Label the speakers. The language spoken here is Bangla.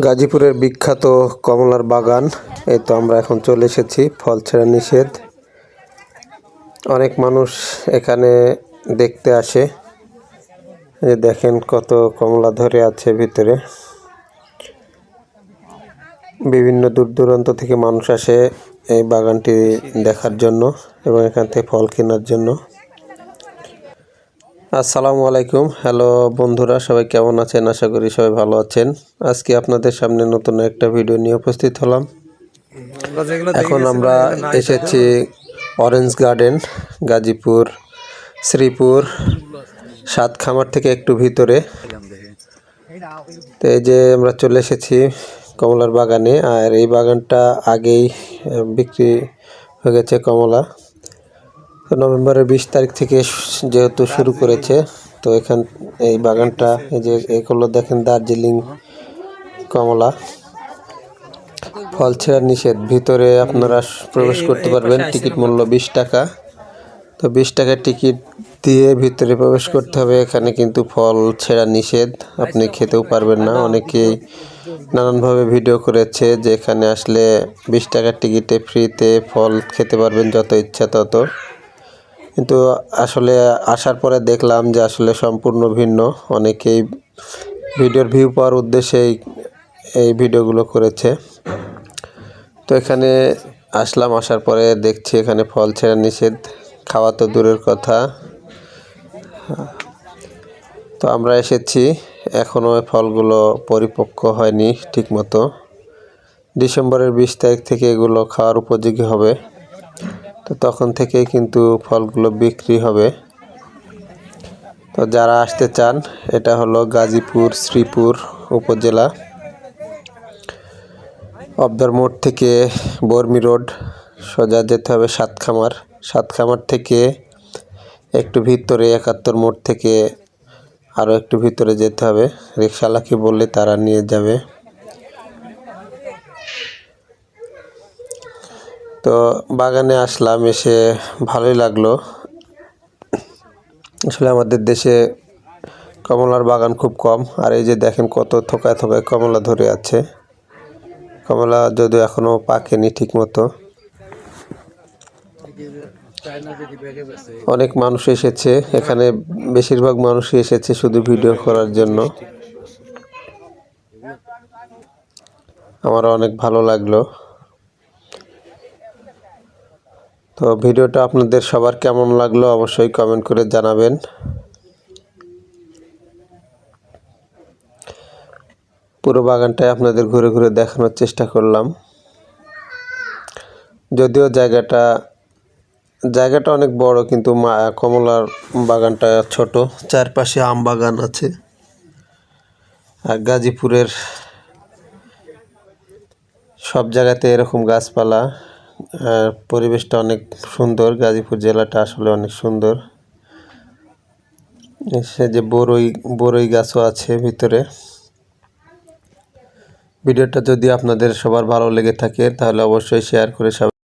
Speaker 1: গাজীপুরের বিখ্যাত কমলার বাগান। এই তো আমরা এখন চলে এসেছি। ফল ছেঁড়া নিষেধ। অনেক মানুষ এখানে দেখতে আসে। এই দেখেন কত কমলা ধরে আছে ভিতরে। বিভিন্ন দূর দূরান্ত থেকে মানুষ আসে এই বাগানটি দেখার জন্য এবং এখান থেকে ফল কেনার জন্য। আসসালামু আলাইকুম। হ্যালো বন্ধুরা, সবাই কেমন আছেন? আশা করি সবাই ভালো আছেন। আজকে আপনাদের সামনে নতুন একটা ভিডিও নিয়ে উপস্থিত হলাম। এখন আমরা এসেছি অরেঞ্জ গার্ডেন, গাজীপুর শ্রীপুর সাতখামার থেকে একটু ভিতরে। তো এই যে আমরা চলে এসেছি কমলার বাগানে। আর এই বাগানটা আগেই বিক্রি হয়ে গেছে কমলা। তো নভেম্বরের 20 তারিখ থেকে যেহেতু শুরু করেছে, তো এই বাগানটা এই যে এগুলো দেখেন দার্জিলিং কমলা। ফল ছেঁড়া নিষেধ। ভিতরে আপনারা প্রবেশ করতে পারবেন, টিকিট মূল্য 20 টাকা। তো 20 টাকার টিকিট দিয়ে ভিতরে প্রবেশ করতে হবে। এখানে কিন্তু ফল ছেঁড়া নিষেধ, আপনি খেতেও পারবেন না। অনেকেই নানানভাবে ভিডিও করেছে যে এখানে আসলে 20 টাকার টিকিটে ফ্রিতে ফল খেতে পারবেন, যত ইচ্ছা তত। কিন্তু আসলে আসার পরে দেখলাম যে আসলে সম্পূর্ণ ভিন্ন। অনেকেই ভিডিওর ভিউ পাওয়ার উদ্দেশ্যে এই ভিডিওগুলো করেছে। তো এখানে আসলাম, আসার পরে দেখছি এখানে ফল ছেঁড়া নিষেধ, খাওয়া তো দূরের কথা। তো আমরা এসেছি, এখনও ফলগুলো পরিপক্ক হয়নি ঠিকমতো। ডিসেম্বরের 20 তারিখ থেকে এগুলো খাওয়ার উপযোগী হবে। তো তখন থেকেই কিন্তু ফলগুলো বিক্রি হবে। তো যারা আসতে চান, এটা হলো গাজীপুর শ্রীপুর উপজেলা। অবদার মোড় থেকে বর্মি রোড সোজা যেতে হবে সাতখামার। সাতখামার থেকে একটু ভিতরে 71 মোড় থেকে আরও একটু ভিতরে যেতে হবে। রিক্সাওয়ালাকে বললে তারা নিয়ে যাবে। তো বাগানে আসলাম, এসে ভালোই লাগলো। আসলে আমাদের দেশে কমলার বাগান খুব কম। আর এই যে দেখেন কত থোকায় থোকায় কমলা ধরে আছে। কমলা যদিও এখনো পাকেনি ঠিক মতো। অনেক মানুষ এসেছে এখানে, বেশিরভাগ মানুষই এসেছে শুধু ভিডিও করার জন্য। আমার অনেক ভালো লাগলো। তো ভিডিওটা আপনাদের সবার কেমন লাগলো অবশ্যই কমেন্ট করে জানাবেন। পুরো বাগানটাই আপনাদের ঘুরে ঘুরে দেখানোর চেষ্টা করলাম। যদিও জায়গাটা অনেক বড়, কিন্তু কমলার বাগানটা ছোট। চারপাশে আম বাগান আছে। আর গাজীপুরের সব জায়গাতে এরকম গাছপালা, পরিবেশটা অনেক সুন্দর। গাজীপুর জেলাটা আসলে অনেক সুন্দর। সে যে বড়ই গাছও আছে ভিতরে। ভিডিওটা যদি আপনাদের সবার ভালো লেগে থাকে তাহলে অবশ্যই শেয়ার করে